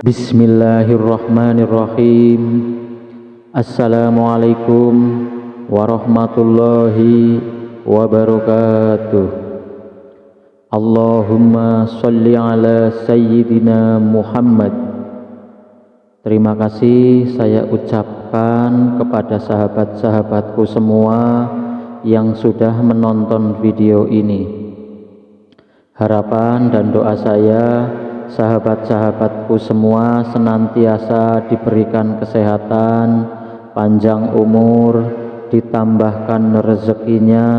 Bismillahirrahmanirrahim. Assalamualaikum warahmatullahi wabarakatuh. Allahumma sholli ala sayyidina Muhammad. Terima kasih saya ucapkan kepada sahabat-sahabatku semua yang sudah menonton video ini. Harapan dan doa saya, sahabat-sahabatku semua senantiasa diberikan kesehatan, panjang umur, ditambahkan rezekinya,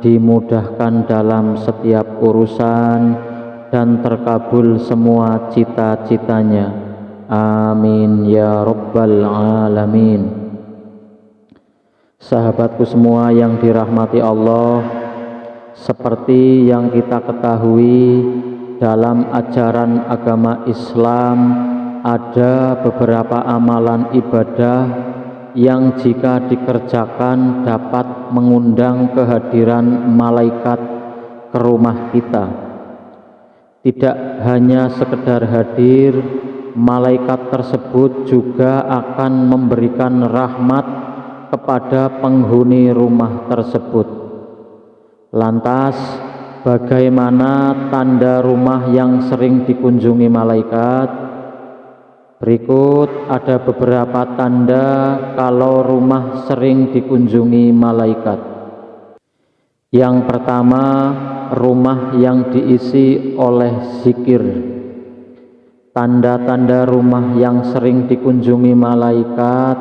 dimudahkan dalam setiap urusan, dan terkabul semua cita-citanya. Amin ya rabbal alamin. Sahabatku semua yang dirahmati Allah, seperti yang kita ketahui, dalam ajaran agama Islam ada beberapa amalan ibadah yang jika dikerjakan dapat mengundang kehadiran malaikat ke rumah kita. Tidak hanya sekedar hadir, malaikat tersebut juga akan memberikan rahmat kepada penghuni rumah tersebut. Lantas, bagaimana tanda rumah yang sering dikunjungi malaikat? Berikut ada beberapa tanda kalau rumah sering dikunjungi malaikat. Yang pertama, rumah yang diisi oleh zikir. Tanda-tanda rumah yang sering dikunjungi malaikat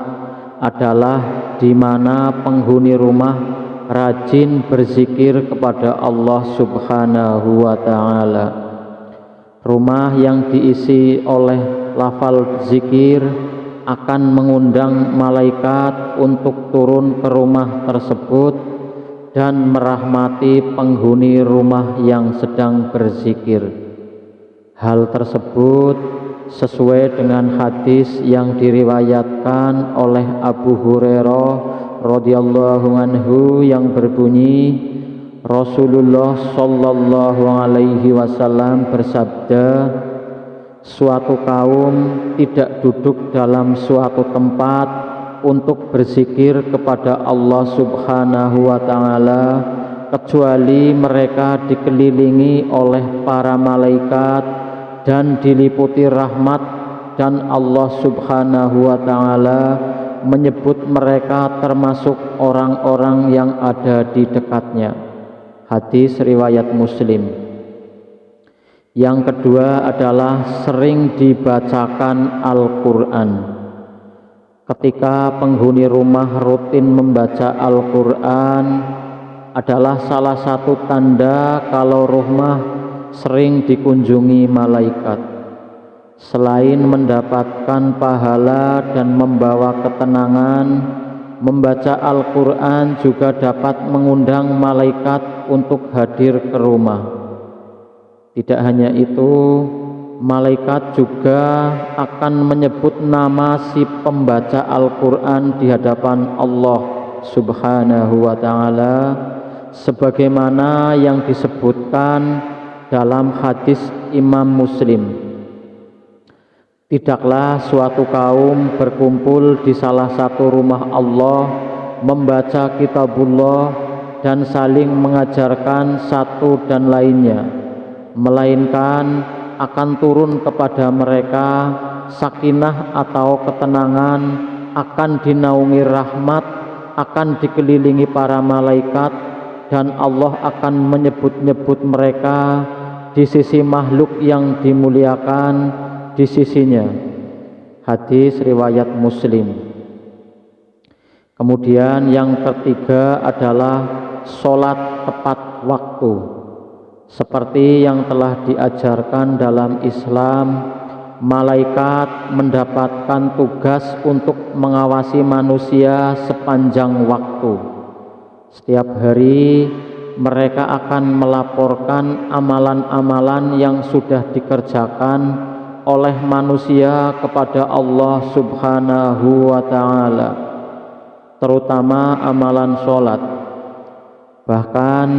adalah di mana penghuni rumah rajin berzikir kepada Allah Subhanahu wa ta'ala. Rumah yang diisi oleh lafal zikir akan mengundang malaikat untuk turun ke rumah tersebut dan merahmati penghuni rumah yang sedang berzikir. Hal tersebut sesuai dengan hadis yang diriwayatkan oleh Abu Hurairah radhiyallahu anhu yang berbunyi, Rasulullah sallallahu alaihi wasallam bersabda, suatu kaum tidak duduk dalam suatu tempat untuk berzikir kepada Allah Subhanahu wa ta'ala kecuali mereka dikelilingi oleh para malaikat dan diliputi rahmat, dan Allah Subhanahu wa ta'ala menyebut mereka termasuk orang-orang yang ada di dekatnya. Hadis riwayat Muslim. Yang kedua adalah sering dibacakan Al-Quran. Ketika penghuni rumah rutin membaca Al-Quran adalah salah satu tanda kalau rumah sering dikunjungi malaikat. Selain mendapatkan pahala dan membawa ketenangan, membaca Al-Quran juga dapat mengundang malaikat untuk hadir ke rumah. Tidak hanya itu, malaikat juga akan menyebut nama si pembaca Al-Quran di hadapan Allah Subhanahu wa ta'ala sebagaimana yang disebutkan dalam hadis Imam Muslim. Tidaklah suatu kaum berkumpul di salah satu rumah Allah membaca kitabullah dan saling mengajarkan satu dan lainnya, melainkan akan turun kepada mereka sakinah atau ketenangan, akan dinaungi rahmat, akan dikelilingi para malaikat, dan Allah akan menyebut-nyebut mereka di sisi makhluk yang dimuliakan di sisinya. Hadis riwayat Muslim. Kemudian yang ketiga adalah sholat tepat waktu. Seperti yang telah diajarkan dalam Islam, malaikat mendapatkan tugas untuk mengawasi manusia sepanjang waktu. Setiap hari mereka akan melaporkan amalan-amalan yang sudah dikerjakan oleh manusia kepada Allah Subhanahu wa ta'ala, terutama amalan sholat. Bahkan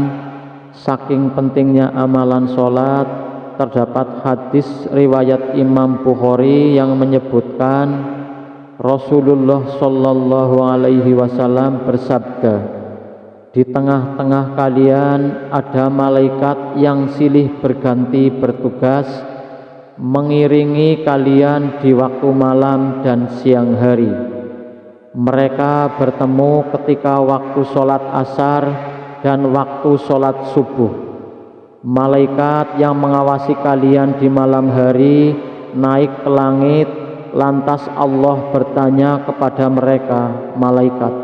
saking pentingnya amalan sholat, terdapat hadis riwayat Imam Bukhari yang menyebutkan Rasulullah Shallallahu Alaihi Wasallam bersabda, di tengah-tengah kalian ada malaikat yang silih berganti bertugas mengiringi kalian di waktu malam dan siang hari. Mereka bertemu ketika waktu sholat asar dan waktu sholat subuh. Malaikat yang mengawasi kalian di malam hari naik ke langit, lantas Allah bertanya kepada mereka, malaikat,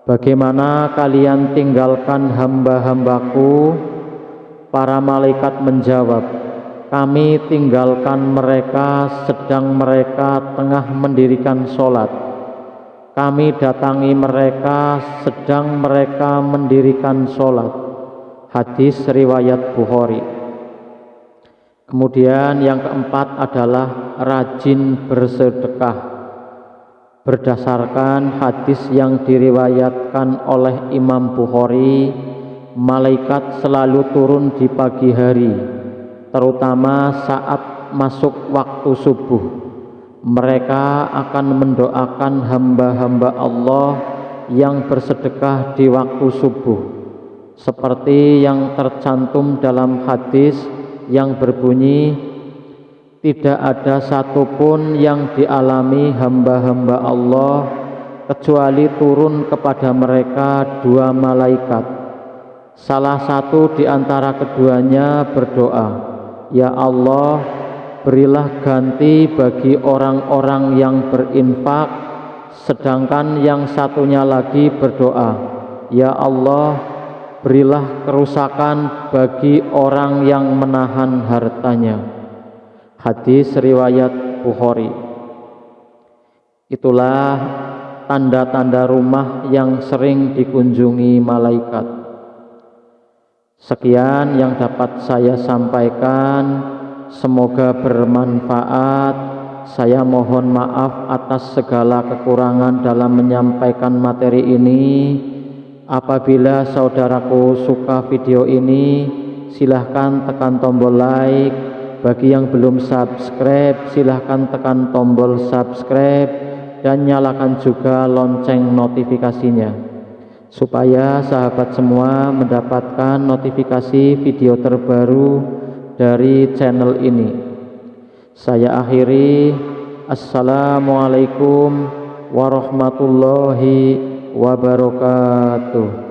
bagaimana kalian tinggalkan hamba-hambaku? Para malaikat menjawab, kami tinggalkan mereka sedang mereka tengah mendirikan sholat. Kami datangi mereka sedang mereka mendirikan sholat. Hadis riwayat Bukhari. Kemudian yang keempat adalah rajin bersedekah. Berdasarkan hadis yang diriwayatkan oleh Imam Bukhari, malaikat selalu turun di pagi hari, terutama saat masuk waktu subuh. Mereka akan mendoakan hamba-hamba Allah yang bersedekah di waktu subuh, seperti yang tercantum dalam hadis yang berbunyi, tidak ada satupun yang dialami hamba-hamba Allah kecuali turun kepada mereka dua malaikat. Salah satu di antara keduanya berdoa, ya Allah, berilah ganti bagi orang-orang yang berinfak, sedangkan yang satunya lagi berdoa, ya Allah, berilah kerusakan bagi orang yang menahan hartanya. Hadis riwayat Bukhari. Itulah tanda-tanda rumah yang sering dikunjungi malaikat. Sekian yang dapat saya sampaikan, semoga bermanfaat. Saya mohon maaf atas segala kekurangan dalam menyampaikan materi ini. Apabila saudaraku suka video ini, silahkan tekan tombol like. Bagi yang belum subscribe, silahkan tekan tombol subscribe dan nyalakan juga lonceng notifikasinya, supaya sahabat semua mendapatkan notifikasi video terbaru dari channel ini. Saya akhiri, assalamualaikum warahmatullahi wabarakatuh.